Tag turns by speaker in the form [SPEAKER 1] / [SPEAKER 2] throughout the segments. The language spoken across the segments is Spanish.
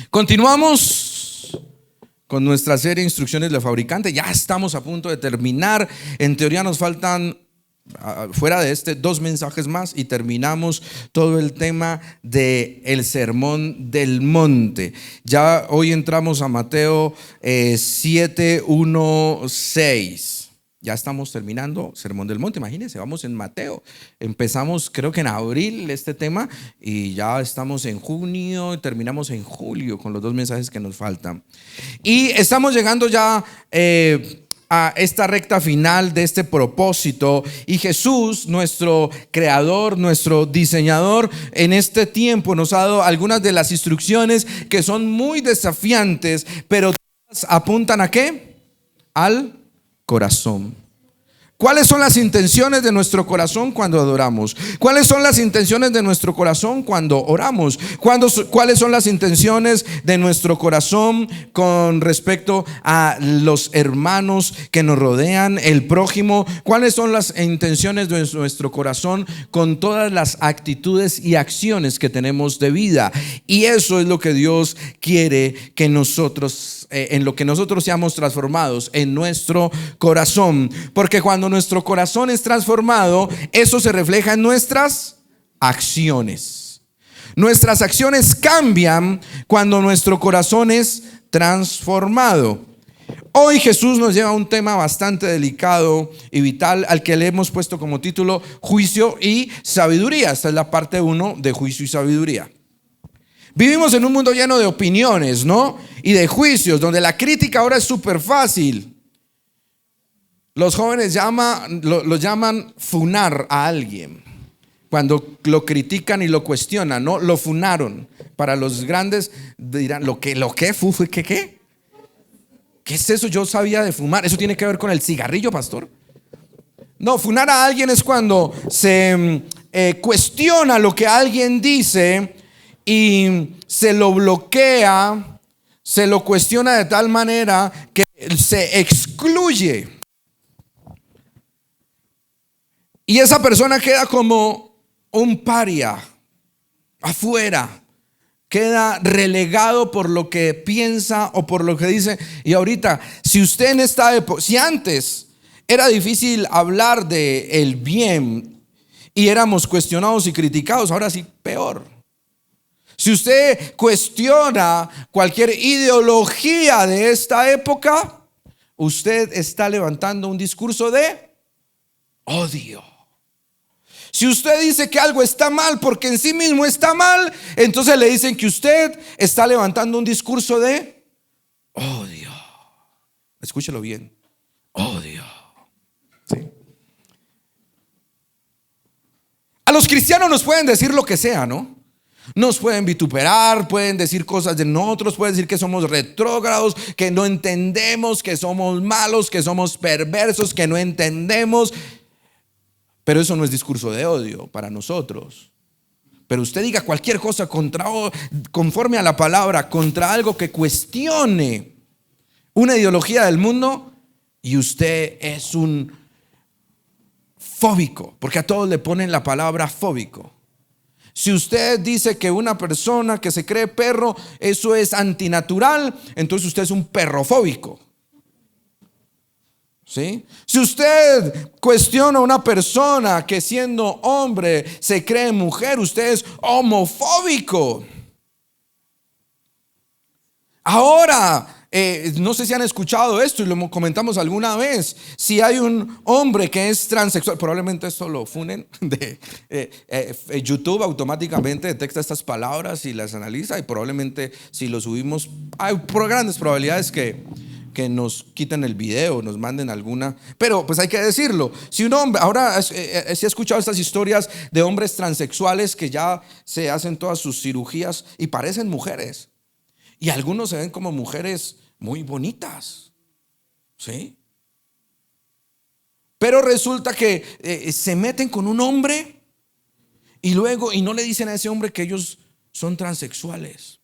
[SPEAKER 1] Continuamos con nuestra serie Instrucciones del Fabricante. Ya estamos a punto de terminar. En teoría nos faltan, fuera de este, 2 mensajes más y terminamos todo el tema del Sermón del Monte. Ya hoy entramos a Mateo 7, 1, 6. Ya estamos terminando Sermón del Monte. Imagínense, vamos en Mateo. Empezamos creo que en abril este tema y ya estamos en junio y terminamos en julio con los 2 mensajes que nos faltan. Y estamos llegando ya a esta recta final de este propósito, y Jesús, nuestro creador, nuestro diseñador, en este tiempo nos ha dado algunas de las instrucciones que son muy desafiantes, pero todas apuntan ¿a qué? Al corazón. ¿Cuáles son las intenciones de nuestro corazón cuando adoramos? ¿Cuáles son las intenciones de nuestro corazón cuando oramos? ¿Cuáles son las intenciones de nuestro corazón con respecto a los hermanos que nos rodean, el prójimo? ¿Cuáles son las intenciones de nuestro corazón con todas las actitudes y acciones que tenemos de vida? Y eso es lo que Dios quiere que nosotros, en lo que nosotros seamos transformados, en nuestro corazón. Porque cuando nuestro corazón es transformado, eso se refleja en nuestras acciones. Nuestras acciones cambian cuando nuestro corazón es transformado. Hoy Jesús nos lleva a un tema bastante delicado y vital, al que le hemos puesto como título Juicio y Sabiduría. Esta es la parte 1 de Juicio y Sabiduría. Vivimos en un mundo lleno de opiniones, ¿no? Y de juicios, donde la crítica ahora es súper fácil. Los jóvenes lo llaman funar a alguien. Cuando lo critican y lo cuestionan, ¿no? Lo funaron. Para los grandes dirán, ¿qué fue? ¿Qué? ¿Qué es eso? Yo sabía de fumar. ¿Eso tiene que ver con el cigarrillo, pastor? No, funar a alguien es cuando se cuestiona lo que alguien dice y se lo bloquea, se lo cuestiona de tal manera que se excluye. Y esa persona queda como un paria, afuera, queda relegado por lo que piensa o por lo que dice. Y ahorita, si usted en esta época, si antes era difícil hablar de el bien y éramos cuestionados y criticados, ahora sí peor. Si usted cuestiona cualquier ideología de esta época, usted está levantando un discurso de odio. Si usted dice que algo está mal porque en sí mismo está mal, entonces le dicen que usted está levantando un discurso de odio. Escúchelo bien. Odio. ¿Sí? A los cristianos nos pueden decir lo que sea, ¿no? Nos pueden vituperar, pueden decir cosas de nosotros, pueden decir que somos retrógrados, que no entendemos, que somos malos, que somos perversos, que no entendemos. Pero eso no es discurso de odio para nosotros. Pero usted diga cualquier cosa conforme a la palabra, contra algo que cuestione una ideología del mundo, y usted es un fóbico, porque a todos le ponen la palabra fóbico. Si usted dice que una persona que se cree perro, eso es antinatural, entonces usted es un perrofóbico. ¿Sí? Si usted cuestiona a una persona que siendo hombre se cree mujer, usted es homofóbico. Ahora, no sé si han escuchado esto y lo comentamos alguna vez. Si hay un hombre que es transexual, probablemente esto lo funen YouTube automáticamente detecta estas palabras y las analiza, y probablemente si lo subimos hay grandes probabilidades que nos quiten el video, nos manden alguna. Pero pues hay que decirlo. Si un hombre, ahora se ha escuchado estas historias de hombres transexuales que ya se hacen todas sus cirugías y parecen mujeres, y algunos se ven como mujeres muy bonitas, ¿sí? Pero resulta que se meten con un hombre y luego no le dicen a ese hombre que ellos son transexuales.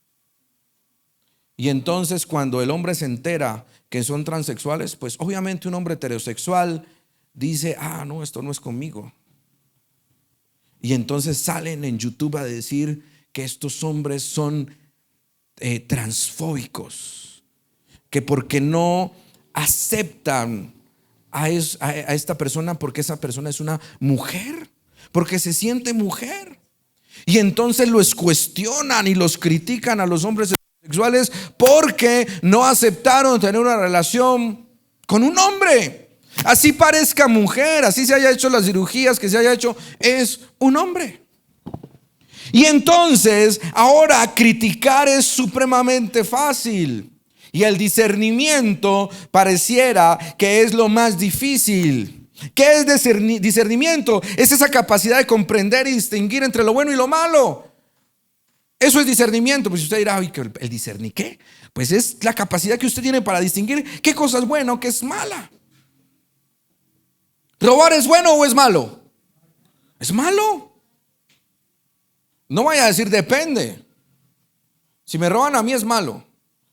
[SPEAKER 1] Y entonces cuando el hombre se entera que son transexuales, pues obviamente un hombre heterosexual dice, no, esto no es conmigo. Y entonces salen en YouTube a decir que estos hombres son transfóbicos, que porque no aceptan a esta persona, porque esa persona es una mujer, porque se siente mujer, y entonces los cuestionan y los critican a los hombres sexuales porque no aceptaron tener una relación con un hombre. Así parezca mujer, así se haya hecho las cirugías que se haya hecho, es un hombre. Y entonces ahora criticar es supremamente fácil, y el discernimiento pareciera que es lo más difícil. ¿Qué es discernimiento? Es esa capacidad de comprender y distinguir entre lo bueno y lo malo. Eso es discernimiento. Pues usted dirá, ¿el discernir qué? Pues es la capacidad que usted tiene para distinguir qué cosa es bueno, qué es mala. ¿Robar es bueno o es malo? Es malo. No vaya a decir depende. Si me roban a mí es malo,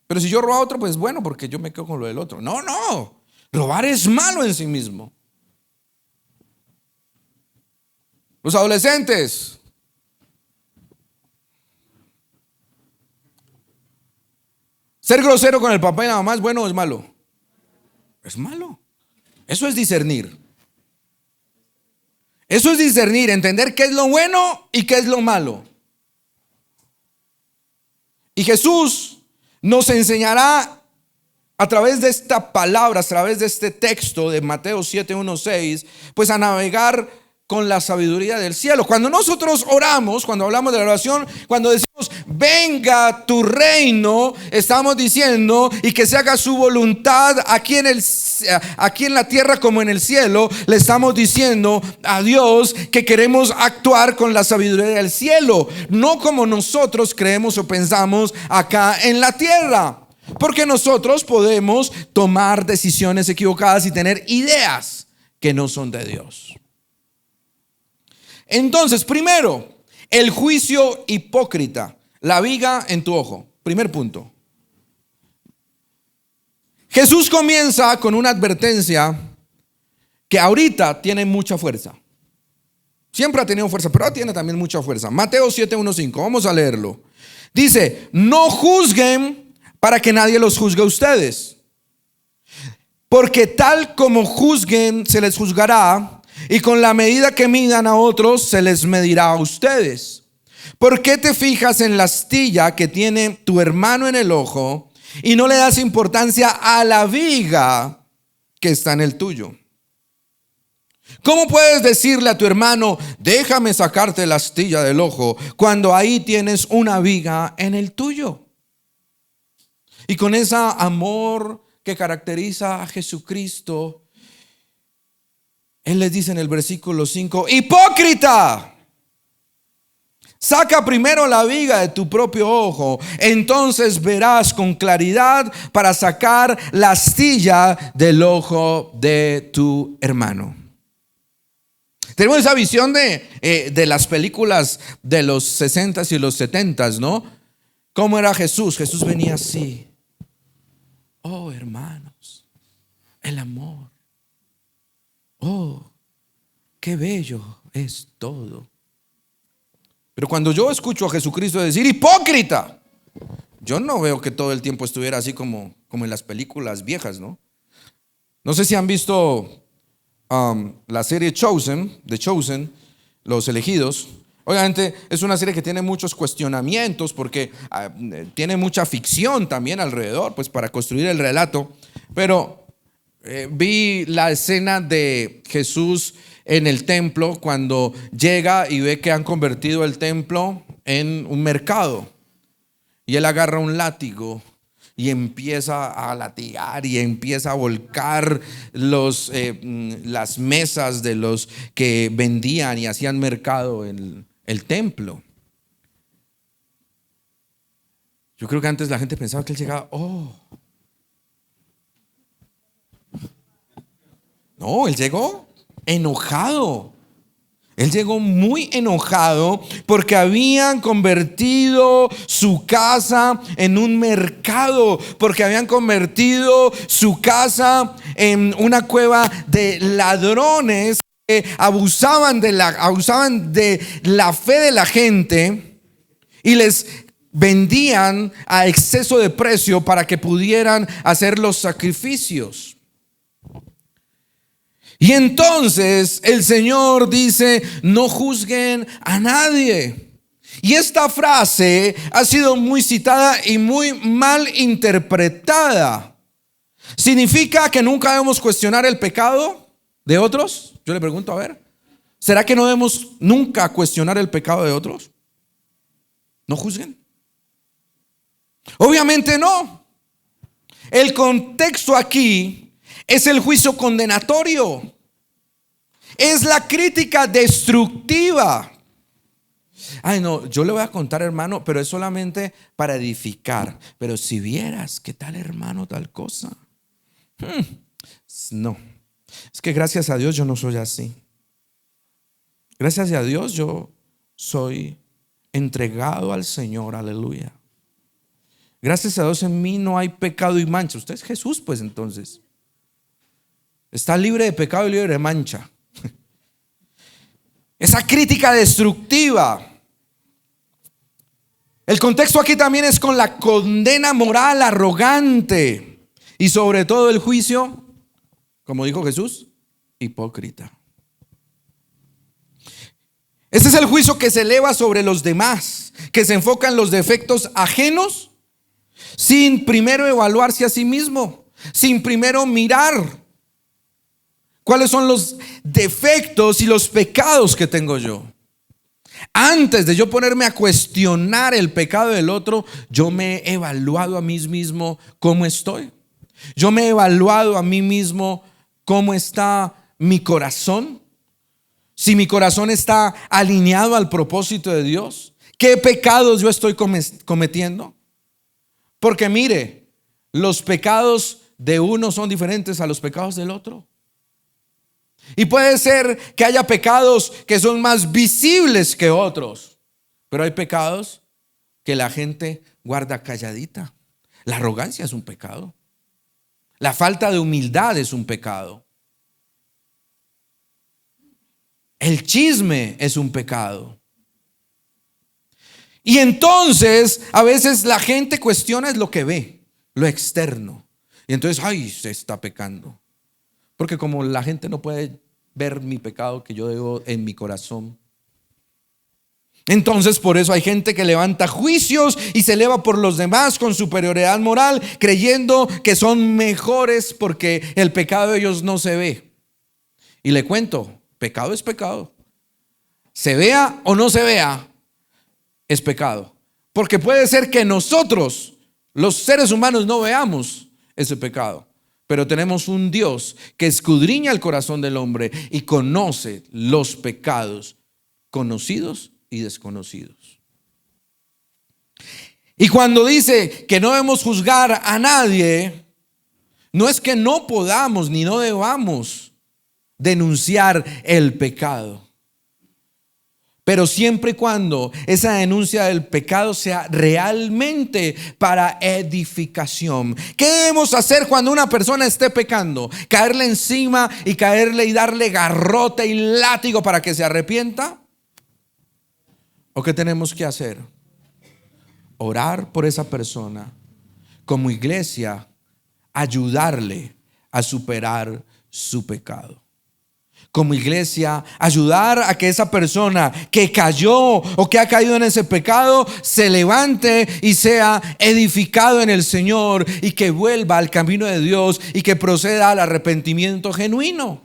[SPEAKER 1] pero si yo robo a otro, pues bueno, porque yo me quedo con lo del otro. No. Robar es malo en sí mismo. Los adolescentes, ser grosero con el papá y la mamá, ¿es bueno o es malo? Es malo. Eso es discernir. Eso es discernir, entender qué es lo bueno y qué es lo malo. Y Jesús nos enseñará a través de esta palabra, a través de este texto de Mateo 7:1-6, pues a navegar con la sabiduría del cielo. Cuando nosotros oramos, cuando hablamos de la oración, cuando decimos venga tu reino, estamos diciendo y que se haga su voluntad aquí en la tierra como en el cielo. Le estamos diciendo a Dios que queremos actuar con la sabiduría del cielo, no como nosotros creemos o pensamos acá en la tierra, porque nosotros podemos tomar decisiones equivocadas y tener ideas que no son de Dios. Entonces, primero, el juicio hipócrita, la viga en tu ojo. Primer punto. Jesús comienza con una advertencia que ahorita tiene mucha fuerza. Siempre ha tenido fuerza, pero ahora tiene también mucha fuerza. Mateo 7:1-5, vamos a leerlo. Dice, no juzguen para que nadie los juzgue a ustedes, porque tal como juzguen se les juzgará, y con la medida que midan a otros se les medirá a ustedes. ¿Por qué te fijas en la astilla que tiene tu hermano en el ojo y no le das importancia a la viga que está en el tuyo? ¿Cómo puedes decirle a tu hermano, déjame sacarte la astilla del ojo, cuando ahí tienes una viga en el tuyo? Y con ese amor que caracteriza a Jesucristo, Él les dice en el versículo 5, hipócrita, saca primero la viga de tu propio ojo, entonces verás con claridad para sacar la astilla del ojo de tu hermano. Tenemos esa visión de las películas de los 60s y los 70s, ¿no? ¿Cómo era Jesús? Jesús venía así. Oh, hermanos, el amor. Oh, qué bello es todo. Pero cuando yo escucho a Jesucristo decir hipócrita, yo no veo que todo el tiempo estuviera así como en las películas viejas, ¿no? No sé si han visto la serie The Chosen, Los Elegidos. Obviamente es una serie que tiene muchos cuestionamientos porque tiene mucha ficción también alrededor, pues para construir el relato. Pero vi la escena de Jesús en el templo cuando llega y ve que han convertido el templo en un mercado, y él agarra un látigo y empieza a latigar y empieza a volcar las mesas de los que vendían y hacían mercado en el templo. Yo creo que antes la gente pensaba que él llegaba, no, él llegó enojado. Él llegó muy enojado porque habían convertido su casa en un mercado, porque habían convertido su casa en una cueva de ladrones que abusaban de la fe de la gente y les vendían a exceso de precio para que pudieran hacer los sacrificios. Y entonces el Señor dice: no juzguen a nadie. Y esta frase ha sido muy citada y muy mal interpretada. ¿Significa que nunca debemos cuestionar el pecado de otros? Yo le pregunto, a ver, ¿será que no debemos nunca cuestionar el pecado de otros? ¿No juzguen? Obviamente no. El contexto aquí es el juicio condenatorio. Es la crítica destructiva. Ay, no, yo le voy a contar, hermano, pero es solamente para edificar. Pero si vieras, ¿qué tal, hermano, tal cosa? No, es que gracias a Dios yo no soy así. Gracias a Dios yo soy entregado al Señor, aleluya. Gracias a Dios en mí no hay pecado y mancha. Usted es Jesús, pues entonces está libre de pecado y libre de mancha. Esa crítica destructiva. El contexto aquí también es con la condena moral arrogante. Y sobre todo el juicio, como dijo Jesús, hipócrita. Este es el juicio que se eleva sobre los demás, que se enfoca en los defectos ajenos, sin primero evaluarse a sí mismo, sin primero mirar cuáles son los defectos y los pecados que tengo yo. Antes de yo ponerme a cuestionar el pecado del otro, yo me he evaluado a mí mismo cómo estoy. Yo me he evaluado a mí mismo cómo está mi corazón. Si mi corazón está alineado al propósito de Dios. ¿Qué pecados yo estoy cometiendo? Porque mire, los pecados de uno son diferentes a los pecados del otro. Y puede ser que haya pecados que son más visibles que otros, pero hay pecados que la gente guarda calladita. La arrogancia es un pecado. La falta de humildad es un pecado. El chisme es un pecado. Y entonces a veces la gente cuestiona es lo que ve, lo externo. Y entonces, ay, se está pecando. Porque como la gente no puede ver mi pecado que yo debo en mi corazón, entonces por eso hay gente que levanta juicios y se eleva por los demás con superioridad moral, creyendo que son mejores porque el pecado de ellos no se ve. Y le cuento, pecado es pecado. Se vea o no se vea, es pecado. Porque puede ser que nosotros, los seres humanos, no veamos ese pecado. Pero tenemos un Dios que escudriña el corazón del hombre y conoce los pecados conocidos y desconocidos. Y cuando dice que no debemos juzgar a nadie, no es que no podamos ni no debamos denunciar el pecado. Pero siempre y cuando esa denuncia del pecado sea realmente para edificación. ¿Qué debemos hacer cuando una persona esté pecando? ¿Caerle encima y caerle y darle garrote y látigo para que se arrepienta? ¿O qué tenemos que hacer? Orar por esa persona. Como iglesia, ayudarle a superar su pecado. Como iglesia, ayudar a que esa persona que cayó o que ha caído en ese pecado se levante y sea edificado en el Señor y que vuelva al camino de Dios y que proceda al arrepentimiento genuino.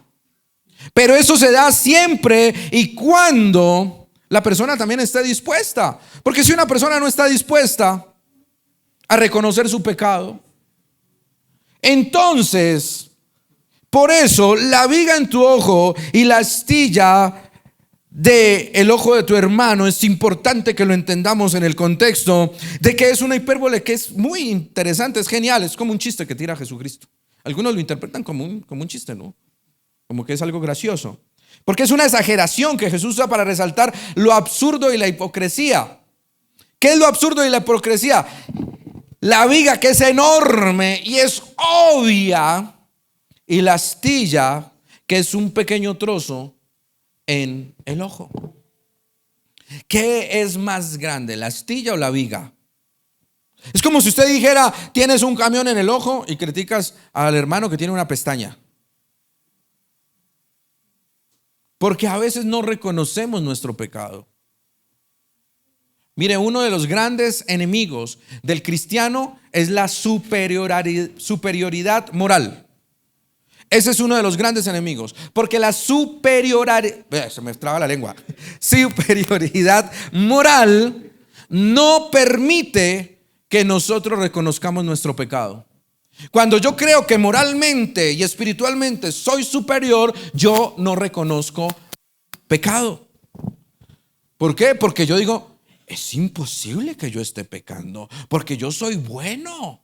[SPEAKER 1] Pero eso se da siempre y cuando la persona también esté dispuesta. Porque si una persona no está dispuesta a reconocer su pecado, entonces, por eso, la viga en tu ojo y la astilla del ojo de tu hermano, es importante que lo entendamos en el contexto de que es una hipérbole que es muy interesante, es genial, es como un chiste que tira Jesucristo. Algunos lo interpretan como un chiste, ¿no? Como que es algo gracioso. Porque es una exageración que Jesús usa para resaltar lo absurdo y la hipocresía. ¿Qué es lo absurdo y la hipocresía? La viga que es enorme y es obvia, y la astilla que es un pequeño trozo en el ojo. ¿Qué es más grande, la astilla o la viga? Es como si usted dijera, tienes un camión en el ojo y criticas al hermano que tiene una pestaña. Porque a veces no reconocemos nuestro pecado. Mire, uno de los grandes enemigos del cristiano es la superioridad moral. Ese es uno de los grandes enemigos. Porque la superioridad, se me traba la lengua, superioridad moral no permite que nosotros reconozcamos nuestro pecado. Cuando yo creo que moralmente y espiritualmente soy superior, yo no reconozco pecado. ¿Por qué? Porque yo digo, es imposible que yo esté pecando, porque yo soy bueno,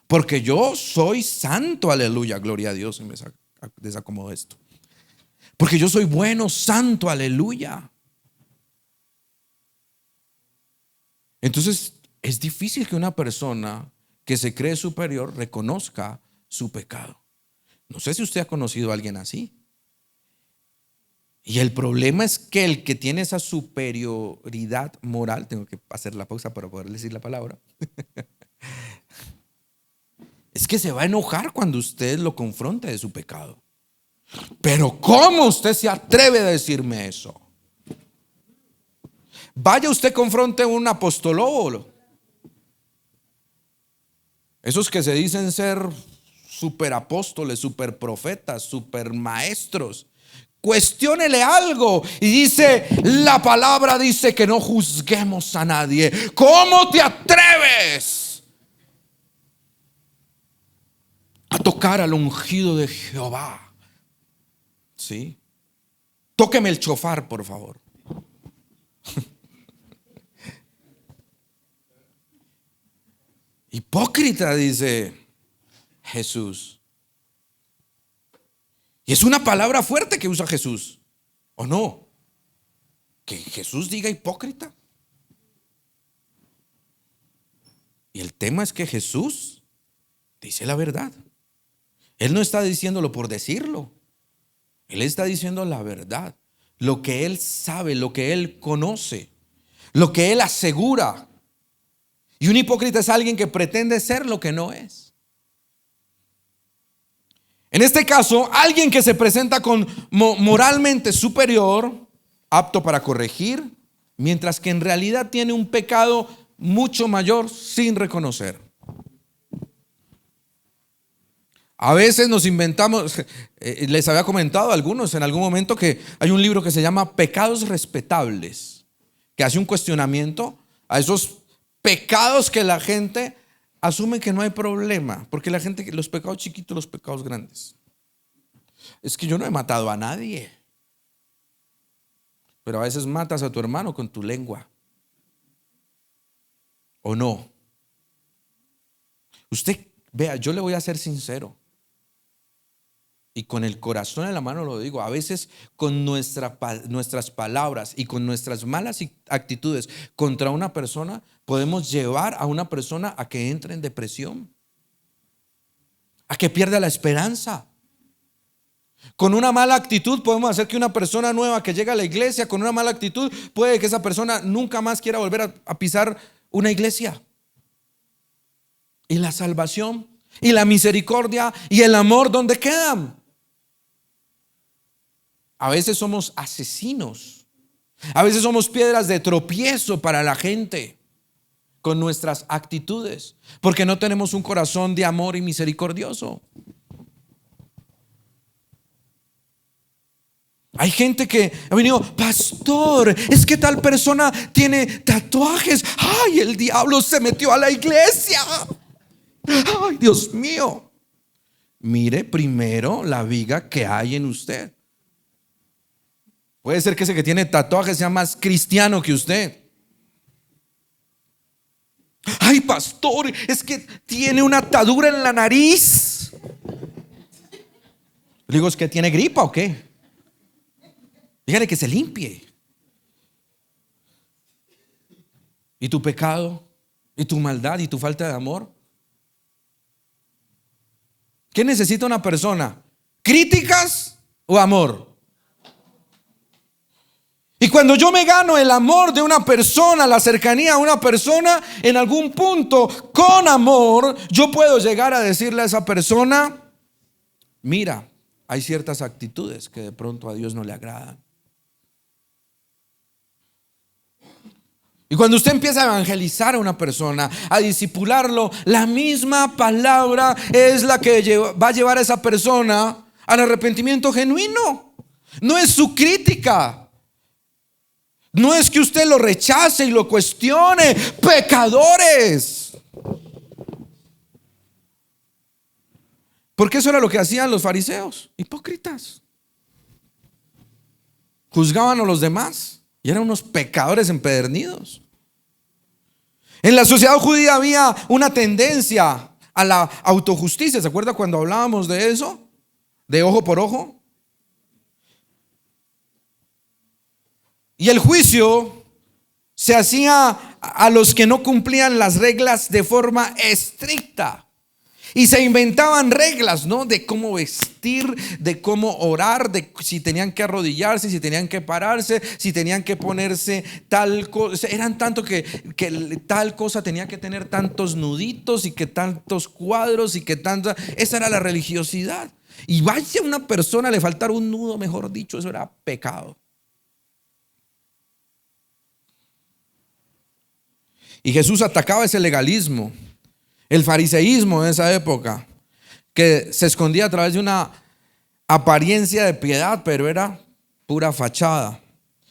[SPEAKER 1] porque yo soy santo, aleluya, gloria a Dios. Y me desacomodo esto. Porque yo soy bueno, santo, aleluya. Entonces es difícil que una persona que se cree superior reconozca su pecado. No sé si usted ha conocido a alguien así. Y el problema es que el que tiene esa superioridad moral, tengo que hacer la pausa para poder decir la palabra, es que se va a enojar cuando usted lo confronte de su pecado. Pero ¿cómo usted se atreve a decirme eso? Vaya usted, confronte a un apostolólogo. Esos que se dicen ser superapóstoles, superprofetas, supermaestros. Cuestiónele algo y dice, la palabra dice que no juzguemos a nadie. ¿Cómo te atreves a tocar al ungido de Jehová? ¿Sí? Tóqueme el chofar, por favor. Hipócrita, dice Jesús. Y es una palabra fuerte que usa Jesús, ¿o no? Que Jesús diga hipócrita. Y el tema es que Jesús dice la verdad. Él no está diciéndolo por decirlo. Él está diciendo la verdad. Lo que Él sabe, lo que Él conoce, lo que Él asegura. Y un hipócrita es alguien que pretende ser lo que no es. En este caso, alguien que se presenta con moralmente superior, apto para corregir, mientras que en realidad tiene un pecado mucho mayor sin reconocer. A veces nos inventamos, les había comentado a algunos en algún momento que hay un libro que se llama Pecados Respetables, que hace un cuestionamiento a esos pecados que la gente asume que no hay problema, porque la gente, los pecados chiquitos, los pecados grandes. Es que yo no he matado a nadie, pero a veces matas a tu hermano con tu lengua, ¿o no? Usted, vea, yo le voy a ser sincero y con el corazón en la mano lo digo. A veces con nuestras palabras y con nuestras malas actitudes contra una persona podemos llevar a una persona a que entre en depresión, a que pierda la esperanza. Con una mala actitud podemos hacer que una persona nueva que llega a la iglesia con una mala actitud, puede que esa persona nunca más quiera volver a pisar una iglesia. Y la salvación y la misericordia y el amor, ¿dónde quedan? A veces somos asesinos. A veces somos piedras de tropiezo para la gente con nuestras actitudes, porque no tenemos un corazón de amor y misericordioso. Hay gente que ha venido, pastor, es que tal persona tiene tatuajes. Ay, el diablo se metió a la iglesia. Ay, Dios mío. Mire primero la viga que hay en usted. Puede ser que ese que tiene tatuajes sea más cristiano que usted. Ay, pastor, es que tiene una atadura en la nariz. Le digo, ¿es que tiene gripa o qué? Dígale que se limpie. ¿Y tu pecado? ¿Y tu maldad? ¿Y tu falta de amor? ¿Qué necesita una persona? ¿Críticas o amor? Y cuando yo me gano el amor de una persona, la cercanía a una persona, en algún punto, con amor, yo puedo llegar a decirle a esa persona: mira, hay ciertas actitudes que de pronto a Dios no le agradan. Y cuando usted empieza a evangelizar a una persona, a discipularlo, la misma palabra es la que va a llevar a esa persona al arrepentimiento genuino. No es su crítica. No es que usted lo rechace y lo cuestione. Pecadores. Porque eso era lo que hacían los fariseos, hipócritas. Juzgaban a los demás y eran unos pecadores empedernidos. En la sociedad judía había una tendencia a la autojusticia. ¿Se acuerda cuando hablábamos de eso? De ojo por ojo. Y el juicio se hacía a los que no cumplían las reglas de forma estricta. Y se inventaban reglas, ¿no? De cómo vestir, de cómo orar, de si tenían que arrodillarse, si tenían que pararse, si tenían que ponerse tal cosa. Eran tanto que tal cosa tenía que tener tantos nuditos y que tantos cuadros y que tanta. Esa era la religiosidad. Y vaya una persona le faltara un nudo, mejor dicho, eso era pecado. Y Jesús atacaba ese legalismo, el fariseísmo de esa época, que se escondía a través de una apariencia de piedad, pero era pura fachada.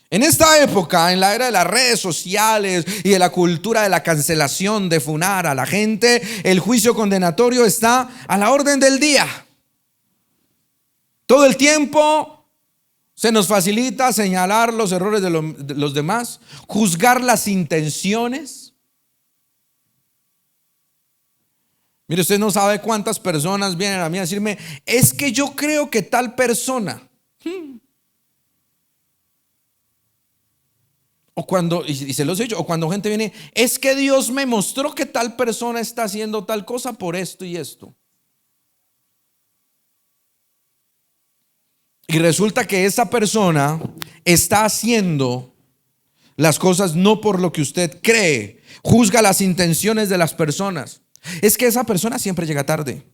[SPEAKER 1] En esta época, en la era de las redes sociales y de la cultura de la cancelación, de funar a la gente, el juicio condenatorio está a la orden del día. Todo el tiempo se nos facilita señalar los errores de los demás, juzgar las intenciones. Mire, usted no sabe cuántas personas vienen a mí a decirme: es que yo creo que tal persona. O cuando, y se los he dicho, o cuando gente viene: es que Dios me mostró que tal persona está haciendo tal cosa por esto y esto. Y resulta que esa persona está haciendo las cosas no por lo que usted cree. Juzga las intenciones de las personas. Es que esa persona siempre llega tarde.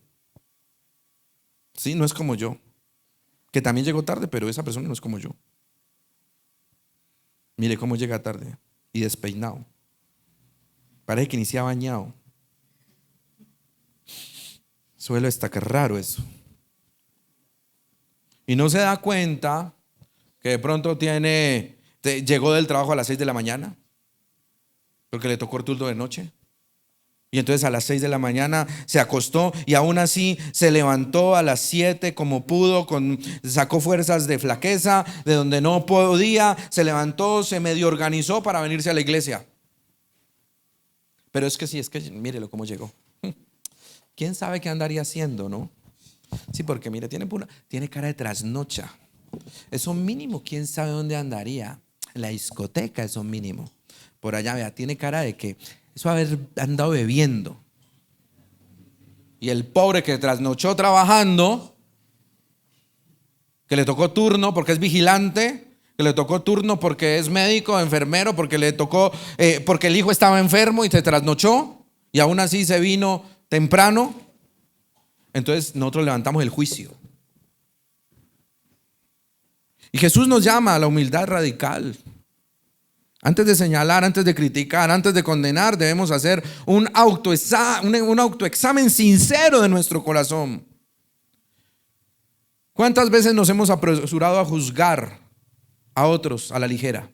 [SPEAKER 1] Sí, no es como yo, que también llegó tarde, pero esa persona no es como yo. Mire cómo llega tarde y despeinado. Parece que ni se ha bañado. Suele estar raro eso. Y no se da cuenta que de pronto llegó del trabajo a las 6 de la mañana porque le tocó el turno de noche. Y entonces a las 6 de la mañana se acostó y aún así se levantó a las 7 como pudo, sacó fuerzas de flaqueza de donde no podía, se levantó, se medio organizó para venirse a la iglesia. Pero es que mírelo cómo llegó. ¿Quién sabe qué andaría haciendo, no? Sí, porque mire, tiene cara de trasnocha. Eso mínimo, quién sabe dónde andaría. En la discoteca, eso mínimo. Por allá, vea, tiene cara de que eso haber andado bebiendo. Y el pobre que trasnochó trabajando, que le tocó turno porque es vigilante, que le tocó turno porque es médico, enfermero, porque le tocó, porque el hijo estaba enfermo y se trasnochó, y aún así se vino temprano. Entonces nosotros levantamos el juicio. Y Jesús nos llama a la humildad radical. Antes de señalar, antes de criticar, antes de condenar, debemos hacer un autoexamen sincero de nuestro corazón. ¿Cuántas veces nos hemos apresurado a juzgar a otros a la ligera?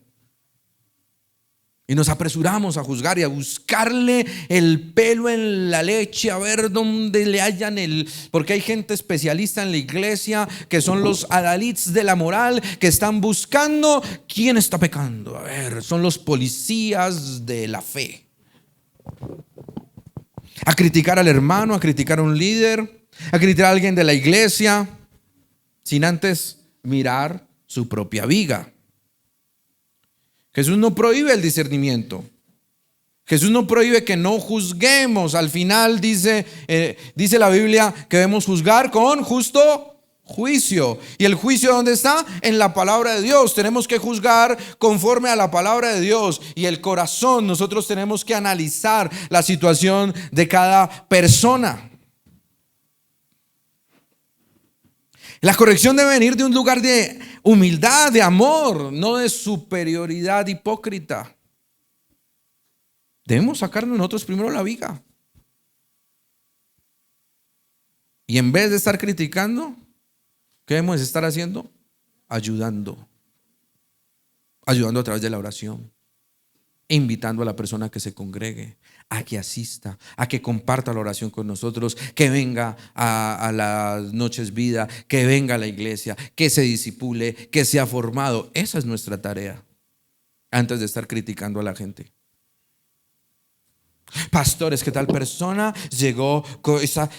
[SPEAKER 1] Y nos apresuramos a juzgar y a buscarle el pelo en la leche, a ver dónde le hallan porque hay gente especialista en la iglesia que son los adalits de la moral, que están buscando quién está pecando. A ver, son los policías de la fe. A criticar al hermano, a criticar a un líder, a criticar a alguien de la iglesia, sin antes mirar su propia viga. Jesús no prohíbe el discernimiento. Jesús no prohíbe que no juzguemos. Al final dice la Biblia que debemos juzgar con justo juicio. ¿Y el juicio dónde está? En la palabra de Dios. Tenemos que juzgar conforme a la palabra de Dios. Y el corazón, nosotros tenemos que analizar la situación de cada persona. La corrección debe venir de un lugar de humildad, de amor, no de superioridad hipócrita. Debemos sacarnos nosotros primero la viga. Y en vez de estar criticando, ¿qué debemos estar haciendo? Ayudando. Ayudando a través de la oración. Invitando a la persona a que se congregue, a que asista, a que comparta la oración con nosotros, que venga a las noches vida, que venga a la iglesia, que se discipule, que sea formado. Esa es nuestra tarea, antes de estar criticando a la gente. Pastores, que tal persona llegó con esa,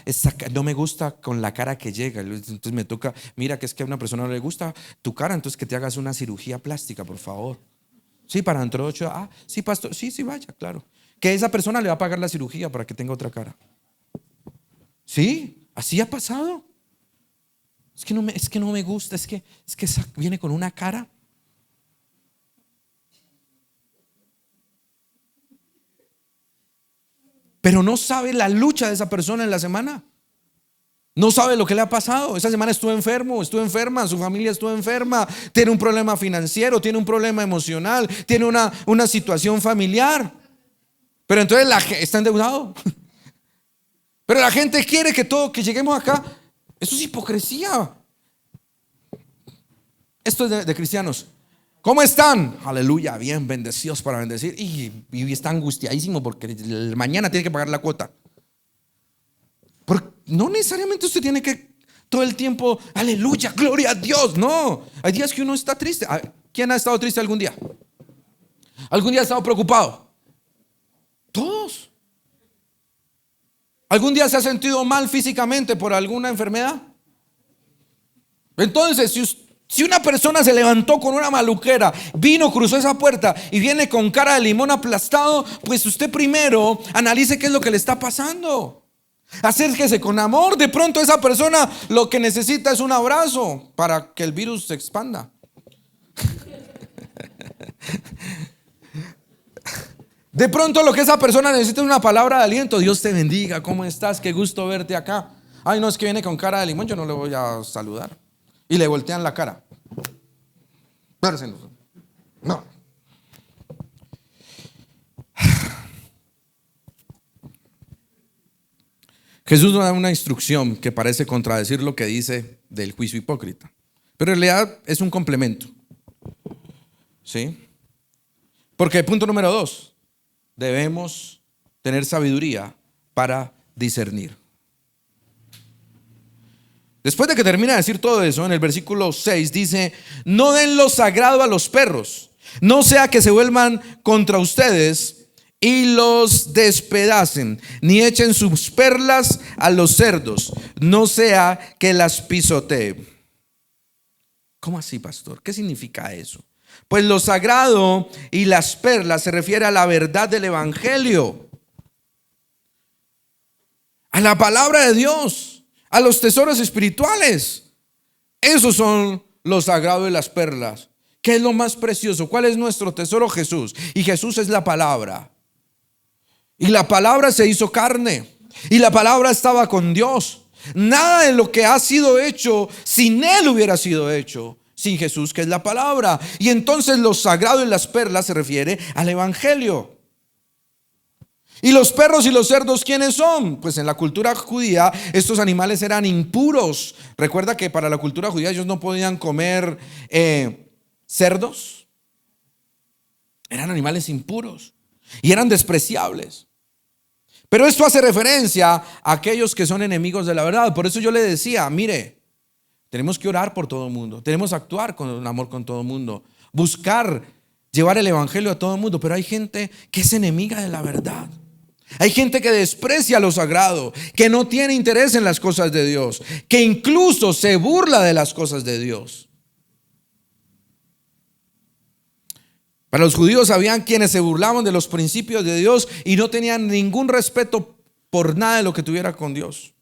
[SPEAKER 1] no me gusta con la cara que llega, entonces me toca, mira que es que a una persona no le gusta tu cara, entonces que te hagas una cirugía plástica, por favor. Sí, para dentro de 8, sí, pastor, sí, vaya, claro. Que esa persona le va a pagar la cirugía para que tenga otra cara. Sí, así ha pasado. Es que no me gusta, es que viene con una cara. Pero no sabe la lucha de esa persona en la semana. No sabe lo que le ha pasado. Esa semana estuvo enfermo, estuvo enferma, su familia estuvo enferma, tiene un problema financiero, tiene un problema emocional, tiene una situación familiar. Pero entonces está endeudado. Pero la gente quiere que lleguemos acá. Eso es hipocresía. Esto es de cristianos. ¿Cómo están? Aleluya, bien, bendecidos para bendecir. Y está angustiadísimo porque mañana tiene que pagar la cuota. Porque no necesariamente usted tiene que todo el tiempo, aleluya, gloria a Dios. No, hay días que uno está triste. ¿Quién ha estado triste algún día? ¿Algún día ha estado preocupado? Todos. ¿Algún día se ha sentido mal físicamente por alguna enfermedad? Entonces, si una persona se levantó con una maluquera, vino, cruzó esa puerta y viene con cara de limón aplastado, pues usted primero analice qué es lo que le está pasando. Acérquese con amor. De pronto esa persona lo que necesita es un abrazo para que el virus se expanda. De pronto lo que esa persona necesita es una palabra de aliento. Dios te bendiga, ¿cómo estás? Qué gusto verte acá. Ay, no, es que viene con cara de limón, yo no le voy a saludar. Y le voltean la cara. No. Jesús nos da una instrucción que parece contradecir lo que dice del juicio hipócrita, pero en realidad es un complemento. ¿Sí? Porque punto número 2, debemos tener sabiduría para discernir. Después de que termina de decir todo eso, en el versículo 6 dice: no den lo sagrado a los perros, no sea que se vuelvan contra ustedes y los despedacen, ni echen sus perlas a los cerdos, no sea que las pisotee. ¿Cómo así, pastor? ¿Qué significa eso? Pues lo sagrado y las perlas se refiere a la verdad del evangelio, a la palabra de Dios, a los tesoros espirituales. Esos son los sagrados y las perlas. ¿Qué es lo más precioso? ¿Cuál es nuestro tesoro? Jesús. Y Jesús es la palabra. Y la palabra se hizo carne. Y la palabra estaba con Dios. Nada de lo que ha sido hecho sin Él hubiera sido hecho sin Jesús, que es la palabra. Y entonces lo sagrado y las perlas se refiere al evangelio. ¿Y los perros y los cerdos quiénes son? Pues en la cultura judía estos animales eran impuros. Recuerda que para la cultura judía ellos no podían comer cerdos. Eran animales impuros y eran despreciables. Pero esto hace referencia a aquellos que son enemigos de la verdad. Por eso yo le decía, mire, tenemos que orar por todo el mundo, tenemos que actuar con amor con todo el mundo, buscar llevar el evangelio a todo el mundo. Pero hay gente que es enemiga de la verdad. Hay gente que desprecia lo sagrado, que no tiene interés en las cosas de Dios, que incluso se burla de las cosas de Dios. Para los judíos habían quienes se burlaban de los principios de Dios y no tenían ningún respeto por nada de lo que tuviera con Dios.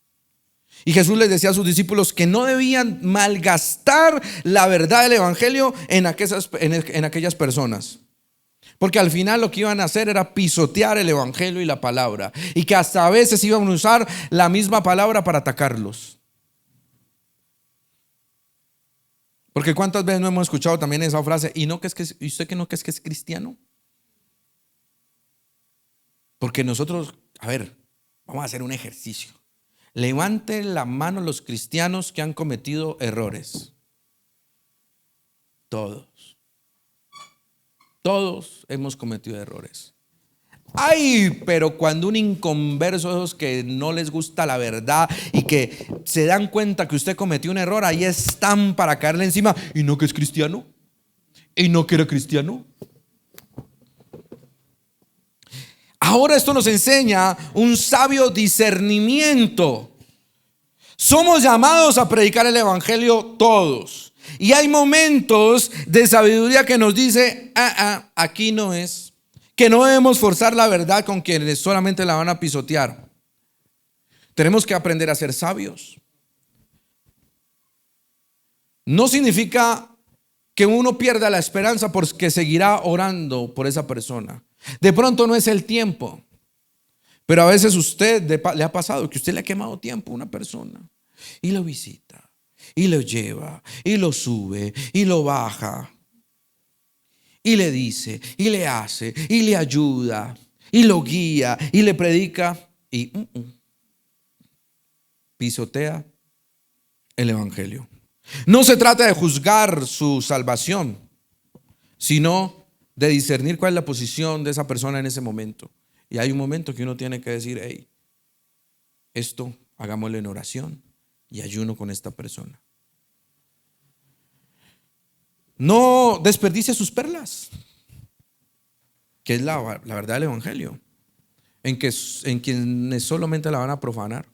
[SPEAKER 1] Y Jesús les decía a sus discípulos que no debían malgastar la verdad del evangelio en aquellas personas. Porque al final lo que iban a hacer era pisotear el evangelio y la palabra. Y que hasta a veces iban a usar la misma palabra para atacarlos. Porque cuántas veces no hemos escuchado también esa frase, ¿y usted que no que es cristiano? Porque nosotros, a ver, vamos a hacer un ejercicio. Levante la mano los cristianos que han cometido errores. Todos hemos cometido errores. Ay, pero cuando un inconverso, esos que no les gusta la verdad y que se dan cuenta que usted cometió un error, ahí están para caerle encima. ¿Y no que es cristiano? ¿Y no que era cristiano? Ahora esto nos enseña un sabio discernimiento. Somos llamados a predicar el evangelio todos. Y hay momentos de sabiduría que nos dice, aquí no es. Que no debemos forzar la verdad con quienes solamente la van a pisotear. Tenemos que aprender a ser sabios. No significa que uno pierda la esperanza porque seguirá orando por esa persona. De pronto no es el tiempo. Pero a veces le ha pasado que usted le ha quemado tiempo a una persona y lo visita, y lo lleva, y lo sube, y lo baja, y le dice, y le hace, y le ayuda, y lo guía, y le predica, y pisotea el evangelio. No se trata de juzgar su salvación, sino de discernir cuál es la posición de esa persona en ese momento. Y hay un momento que uno tiene que decir, hey, esto hagámoslo en oración y ayuno con esta persona. No desperdicie sus perlas, que es la verdad del evangelio, en quienes solamente la van a profanar.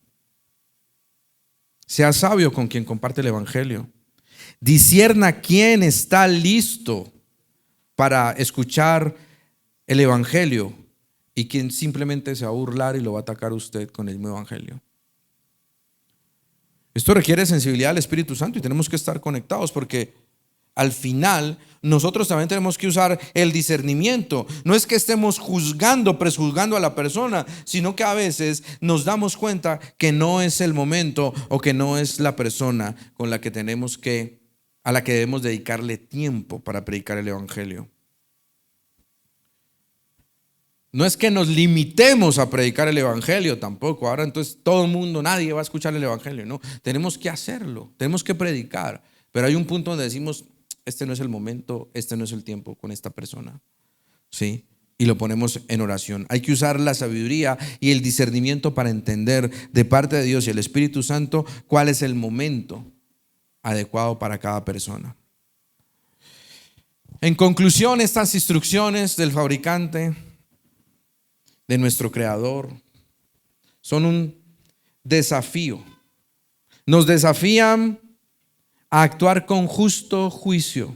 [SPEAKER 1] Sea sabio con quien comparte el evangelio. Discierna quién está listo para escuchar el evangelio y quién simplemente se va a burlar y lo va a atacar a usted con el mismo evangelio. Esto requiere sensibilidad al Espíritu Santo y tenemos que estar conectados porque al final nosotros también tenemos que usar el discernimiento. No es que estemos prejuzgando a la persona, sino que a veces nos damos cuenta que no es el momento o que no es la persona con la que a la que debemos dedicarle tiempo para predicar el evangelio. No es que nos limitemos a predicar el evangelio tampoco. Ahora entonces nadie va a escuchar el evangelio. No, tenemos que hacerlo, tenemos que predicar. Pero hay un punto donde decimos, este no es el momento, este no es el tiempo con esta persona. ¿Sí? Y lo ponemos en oración. Hay que usar la sabiduría y el discernimiento para entender de parte de Dios y el Espíritu Santo cuál es el momento adecuado para cada persona. En conclusión, estas instrucciones del fabricante, de nuestro Creador, son un desafío. Nos desafían a actuar con justo juicio.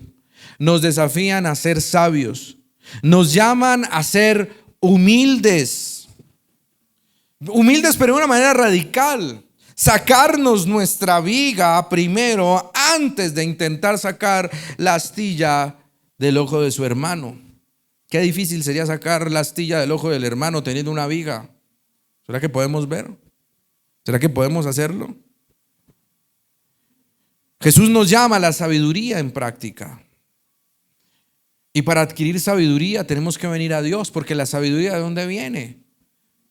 [SPEAKER 1] Nos desafían a ser sabios. Nos llaman a ser humildes. Humildes pero de una manera radical. Sacarnos nuestra viga primero antes de intentar sacar la astilla del ojo de su hermano. Qué difícil sería sacar la astilla del ojo del hermano teniendo una viga. ¿Será que podemos ver? ¿Será que podemos hacerlo? Jesús nos llama a la sabiduría en práctica. Y para adquirir sabiduría tenemos que venir a Dios, porque la sabiduría, ¿de dónde viene?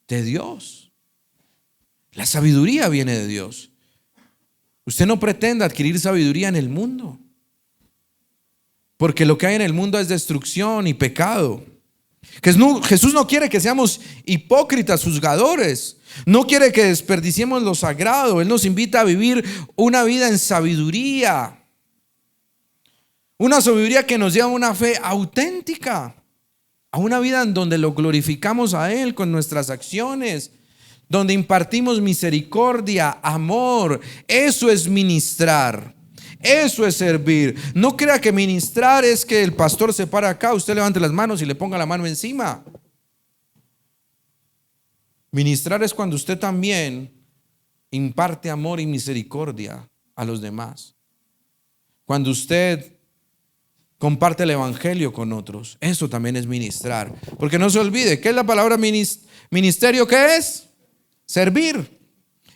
[SPEAKER 1] De Dios. La sabiduría viene de Dios. Usted no pretenda adquirir sabiduría en el mundo, porque lo que hay en el mundo es destrucción y pecado. Jesús no quiere que seamos hipócritas, juzgadores. No quiere que desperdiciemos lo sagrado. Él nos invita a vivir una vida en sabiduría. Una sabiduría que nos lleva a una fe auténtica, a una vida en donde lo glorificamos a Él con nuestras acciones, donde impartimos misericordia, amor. Eso es ministrar. Eso es servir. No crea que ministrar es que el pastor se para acá, usted levante las manos y le ponga la mano encima. Ministrar es cuando usted también imparte amor y misericordia a los demás. Cuando usted comparte el evangelio con otros, eso también es ministrar. Porque no se olvide, ¿qué es la palabra ministerio? ¿Qué es? Servir.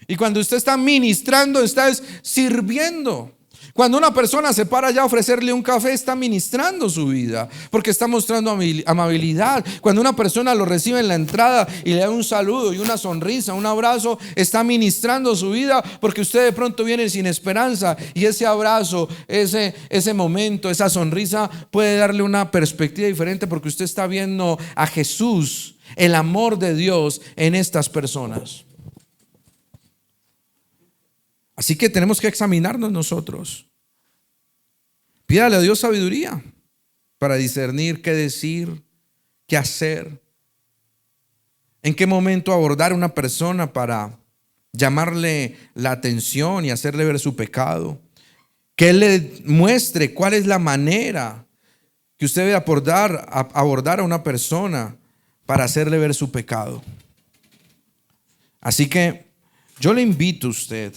[SPEAKER 1] Y cuando usted está ministrando, está sirviendo. Cuando una persona se para allá a ofrecerle un café, está ministrando su vida, porque está mostrando amabilidad. Cuando una persona lo recibe en la entrada y le da un saludo y una sonrisa, un abrazo, está ministrando su vida, porque usted de pronto viene sin esperanza y ese abrazo, ese momento, esa sonrisa puede darle una perspectiva diferente, porque usted está viendo a Jesús, el amor de Dios en estas personas. Así que tenemos que examinarnos nosotros. Pídale a Dios sabiduría para discernir qué decir, qué hacer, en qué momento abordar a una persona para llamarle la atención y hacerle ver su pecado. Que Él le muestre cuál es la manera que usted debe abordar a una persona para hacerle ver su pecado. Así que yo le invito a usted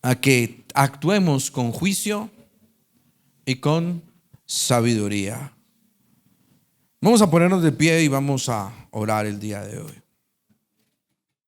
[SPEAKER 1] a que actuemos con juicio y con sabiduría. Vamos a ponernos de pie y vamos a orar el día de hoy.